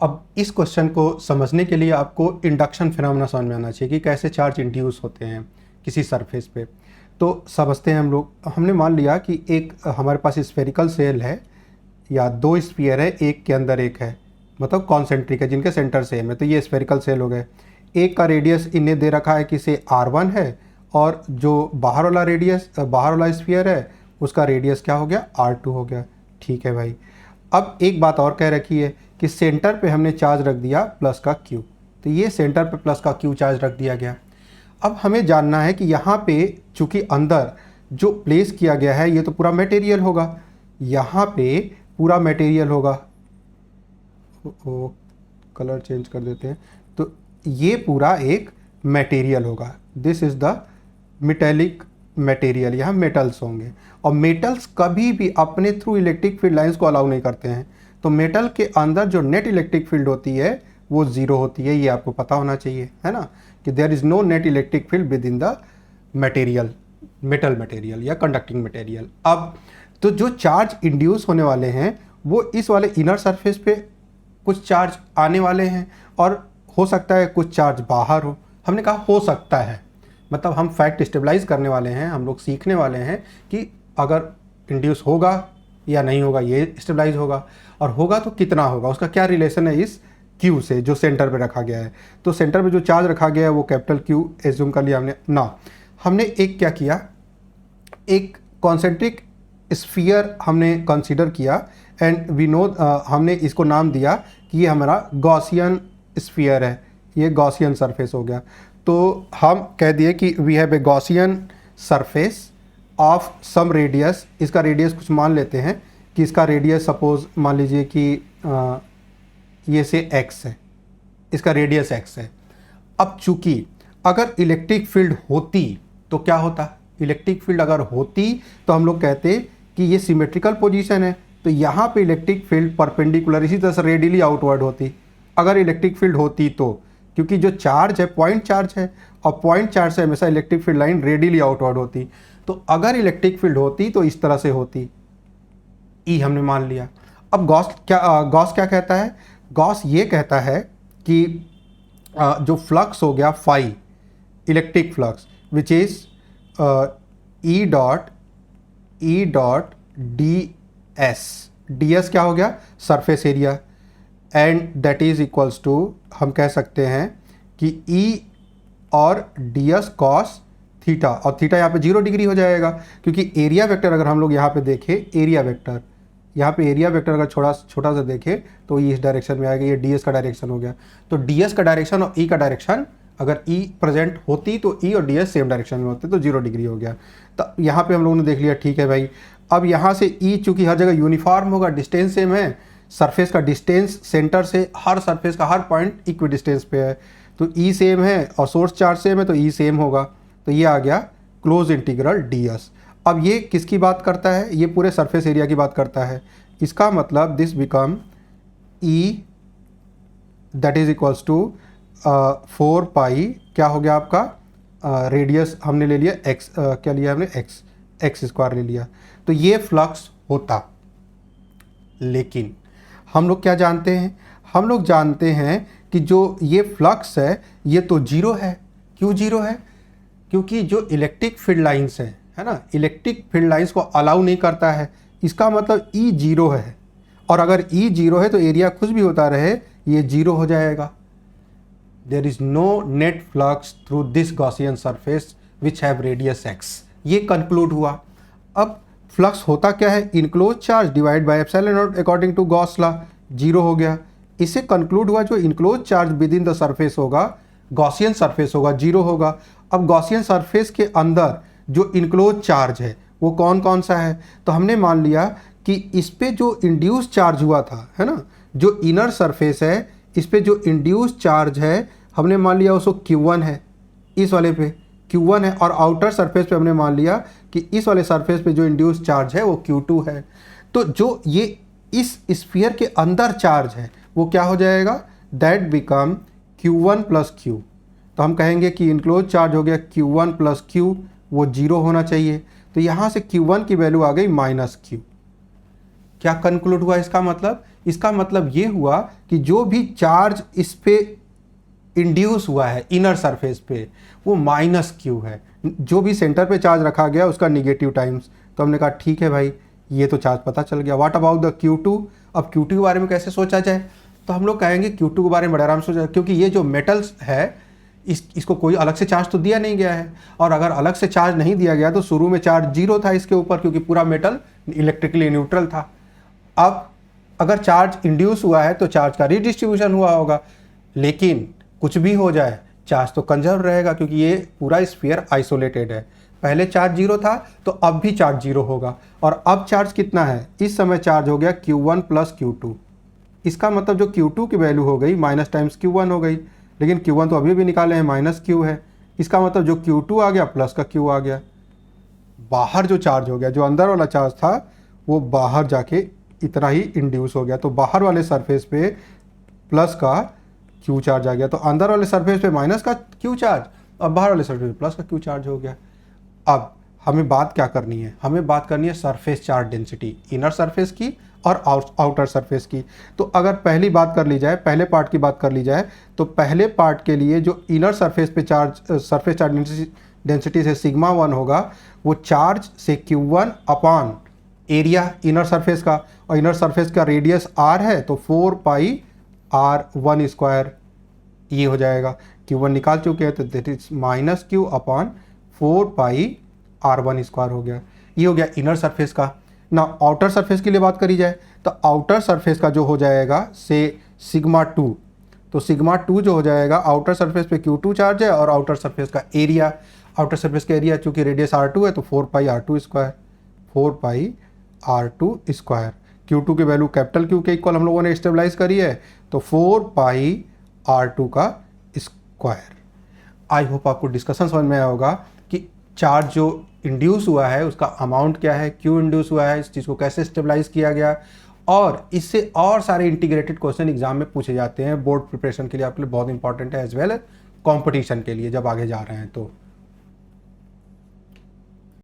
अब इस क्वेश्चन को समझने के लिए आपको इंडक्शन फिनोमेना समझ में आना चाहिए कि कैसे चार्ज इंड्यूस होते हैं किसी सरफेस पे। तो समझते हैं हम लोग। हमने मान लिया कि एक हमारे पास स्फेरिकल सेल है या दो स्फीयर है, एक के अंदर एक है, मतलब कॉन्सेंट्रिक है, जिनके सेंटर सेम है। तो ये स्फेरिकल सेल हो गए। एक का रेडियस इन्हें दे रखा है कि से R1 है, और जो बाहर वाला रेडियस, बाहर वाला स्फीयर है, उसका रेडियस क्या हो गया, R2 हो गया। ठीक है भाई। अब एक बात और कह रखी है कि सेंटर पे हमने चार्ज रख दिया प्लस का Q। तो ये सेंटर पे प्लस का Q चार्ज रख दिया गया। अब हमें जानना है कि यहाँ पे चूंकि अंदर जो प्लेस किया गया है ये तो पूरा मटेरियल होगा, यहाँ पे पूरा मटेरियल होगा। कलर चेंज कर देते हैं। तो ये पूरा एक मटेरियल होगा। This is the metallic material. यहाँ मेटल्स होंगे, और मेटल्स कभी भी अपने थ्रू इलेक्ट्रिक फील्ड लाइंस को अलाउ नहीं करते हैं। तो मेटल के अंदर जो नेट इलेक्ट्रिक फील्ड होती है वो ज़ीरो होती है। ये आपको पता होना चाहिए, है ना, कि there is no net electric field within the material, metal material या कंडक्टिंग मटेरियल। अब तो जो चार्ज इंड्यूस होने वाले हैं वो इस वाले इनर सरफेस पे कुछ चार्ज आने वाले हैं, और हो सकता है कुछ चार्ज बाहर हो। हमने कहा हो सकता है, मतलब हम फैक्ट स्टेबलाइज करने वाले हैं, हम लोग सीखने वाले हैं कि अगर इंड्यूस होगा या नहीं होगा, ये स्टेबलाइज होगा, और होगा तो कितना होगा, उसका क्या रिलेशन है इस Q से जो सेंटर पे रखा गया है। तो सेंटर पे जो चार्ज रखा गया है वो कैपिटल Q एज्यूम कर लिया हमने ना। हमने एक क्या किया, एक कॉन्सेंट्रिक स्फीयर हमने कंसीडर किया, एंड वी नो, हमने इसको नाम दिया कि ये हमारा गॉसियन स्फीयर है, ये गॉसियन सरफेस हो गया। तो हम कह दिए कि we have a Gaussian surface of some radius. इसका रेडियस कुछ मान लेते हैं कि इसका रेडियस सपोज मान लीजिए कि ये से x है, इसका रेडियस x है। अब चूंकि अगर इलेक्ट्रिक फील्ड होती तो क्या होता, इलेक्ट्रिक फील्ड अगर होती तो हम लोग कहते कि ये सिमेट्रिकल पोजीशन है, तो यहाँ पे इलेक्ट्रिक फील्ड परपेंडिकुलर इसी तरह से रेडियली आउटवर्ड होती। अगर इलेक्ट्रिक फील्ड होती तो, क्योंकि जो चार्ज है पॉइंट चार्ज है, और पॉइंट चार्ज से हमेशा electric field line radially outward होती। तो अगर इलेक्ट्रिक फील्ड होती तो इस तरह से होती। ई हमने मान लिया। अब गॉस क्या कहता है, गॉस ये कहता है कि जो फ्लक्स हो गया phi, electric flux which is E dot D S क्या हो गया, surface area, and that is equals to, हम कह सकते हैं कि ई और डी एस कॉस थीटा, और थीटा यहाँ पे 0 डिग्री हो जाएगा, क्योंकि एरिया वेक्टर अगर हम लोग यहाँ पे देखें, एरिया वेक्टर यहाँ पे एरिया वेक्टर अगर छोटा सा देखें तो ये इस डायरेक्शन में आएगा, ये डी एस का डायरेक्शन हो गया। तो डी एस का डायरेक्शन और ई का डायरेक्शन, अगर ई प्रेजेंट होती तो ई और डी एस सेम डायरेक्शन में होते, तो 0 डिग्री हो गया। तो यहाँ पे हम लोगों ने देख लिया, ठीक है भाई। अब यहाँ से ई चूँकि हर जगह यूनिफॉर्म होगा, डिस्टेंस सेम है, सरफेस का डिस्टेंस सेंटर से हर सरफेस का हर पॉइंट इक्वी डिस्टेंस पे है, तो ई सेम है और सोर्स चार्ज सेम है, तो ई सेम होगा। तो ये आ गया क्लोज इंटीग्रल डी एस। अब ये किसकी बात करता है, ये पूरे सरफेस एरिया की बात करता है। इसका मतलब this become E that is equals to 4 pi, क्या हो गया आपका, रेडियस हमने ले लिया x, क्या लिया हमने x स्क्वायर ले लिया। तो ये फ्लक्स होता। लेकिन हम लोग क्या जानते हैं, हम लोग जानते हैं कि जो ये फ्लक्स है ये तो 0 है। क्यों 0 है, क्योंकि जो इलेक्ट्रिक फील्ड लाइंस है ना, इलेक्ट्रिक फील्ड लाइंस को अलाउ नहीं करता है। इसका मतलब ई 0 है, और अगर ई 0 है तो एरिया कुछ भी होता रहे ये 0 हो जाएगा। There is no net flux through this Gaussian surface which have radius x। ये कंक्लूड हुआ। अब फ्लक्स होता क्या है, enclose charge divide by epsilon naught according to Gauss law, 0 हो गया। इससे कंक्लूड हुआ जो enclose charge within the surface होगा, गॉसियन सरफेस होगा, 0 होगा। अब गॉसियन सरफेस के अंदर जो इनक्लोज चार्ज है वो कौन कौन सा है, तो हमने मान लिया कि इस पे जो इंड्यूस चार्ज हुआ था, है ना, जो इनर सरफेस है इस पे जो इंड्यूस चार्ज है हमने मान लिया उसको Q1 है, इस वाले पे Q1 है, और आउटर सरफेस पे हमने मान लिया कि इस वाले सरफेस पे जो इंड्यूस चार्ज है वो Q2 है। तो जो ये इस स्फीयर के अंदर चार्ज है वो क्या हो जाएगा, that become Q1 plus Q। तो हम कहेंगे कि इनक्लोज चार्ज हो गया Q1 प्लस Q, वो 0 होना चाहिए। तो यहाँ से Q1 की वैल्यू आ गई -Q। क्या कंक्लूड हुआ, इसका मतलब इसका मतलब ये हुआ कि जो भी चार्ज इस पे इंड्यूस हुआ है इनर सरफेस पे वो माइनस क्यू है, जो भी सेंटर पे चार्ज रखा गया उसका निगेटिव टाइम्स। तो हमने कहा ठीक है भाई, ये तो चार्ज पता चल गया। What about the Q2? अब Q2 के बारे में कैसे सोचा जाए? तो हम लोग कहेंगे Q2 के बारे में बड़े आराम से सोचा, क्योंकि ये जो मेटल्स है इसको कोई अलग से चार्ज तो दिया नहीं गया है, और अगर अलग से चार्ज नहीं दिया गया तो शुरू में चार्ज 0 था इसके ऊपर, क्योंकि पूरा मेटल इलेक्ट्रिकली न्यूट्रल था। अब अगर चार्ज इंड्यूस हुआ है तो चार्ज का रिडिस्ट्रीब्यूशन हुआ होगा, लेकिन कुछ भी हो जाए चार्ज तो कंजर्व रहेगा, क्योंकि ये पूरा स्फीयर आइसोलेटेड है। पहले चार्ज 0 था तो अब भी चार्ज 0 होगा, और अब चार्ज कितना है? इस समय चार्ज हो गया Q1 प्लस Q2। इसका मतलब जो Q2 की वैल्यू हो गई माइनस टाइम्स Q1 हो गई, लेकिन Q1 तो अभी भी निकाले हैं माइनस Q है। इसका मतलब जो Q2 आ गया प्लस का Q आ गया। बाहर जो चार्ज हो गया, जो अंदर वाला चार्ज था वो बाहर जाके इतना ही इंड्यूस हो गया, तो बाहर वाले सरफेस पे प्लस का Q चार्ज आ गया, तो अंदर वाले सरफेस पे माइनस का Q चार्ज और बाहर वाले सरफेस पे प्लस का Q चार्ज हो गया। अब हमें बात क्या करनी है? हमें बात करनी है surface charge density, inner surface की और आउटर सरफेस की। तो अगर पहली बात कर ली जाए, पहले पार्ट की बात कर ली जाए, तो पहले पार्ट के लिए जो इनर सरफेस पे सरफेस चार्ज डेंसिटी से सिग्मा 1 होगा, वो चार्ज से Q1 upon area inner surface का, और इनर सरफेस का रेडियस r है तो 4 पाई r1 स्क्वायर ये हो जाएगा। Q1 निकाल चुके हैं तो that is minus Q upon 4 pi r1 square हो गया। ये हो गया इनर सरफेस का। ना आउटर सरफेस के लिए बात करी जाए तो आउटर सरफेस का जो हो जाएगा से सिग्मा 2, तो सिग्मा 2 जो हो जाएगा, आउटर सरफेस पे Q2 चार्ज है और आउटर सरफेस का एरिया, आउटर सरफेस का एरिया चूंकि रेडियस r2 है तो 4 पाई r2 स्क्वायर, 4 पाई r2 स्क्वायर। Q2 की वैल्यू कैपिटल Q के इक्वल हम लोगों ने स्टेबलाइज करी है, तो 4 पाई r2 का स्क्वायर। आई होप आपको डिस्कशन समझ में आया होगा कि चार्ज जो इंड्यूस हुआ है उसका अमाउंट क्या है, क्यों इंड्यूस हुआ है, इस चीज़ को कैसे स्टेबलाइज किया गया, और इससे और सारे इंटीग्रेटेड क्वेश्चन एग्जाम में पूछे जाते हैं। बोर्ड प्रिपरेशन के लिए आपके लिए बहुत इंपॉर्टेंट है, एज वेल कॉम्पिटिशन के लिए जब आगे जा रहे हैं तो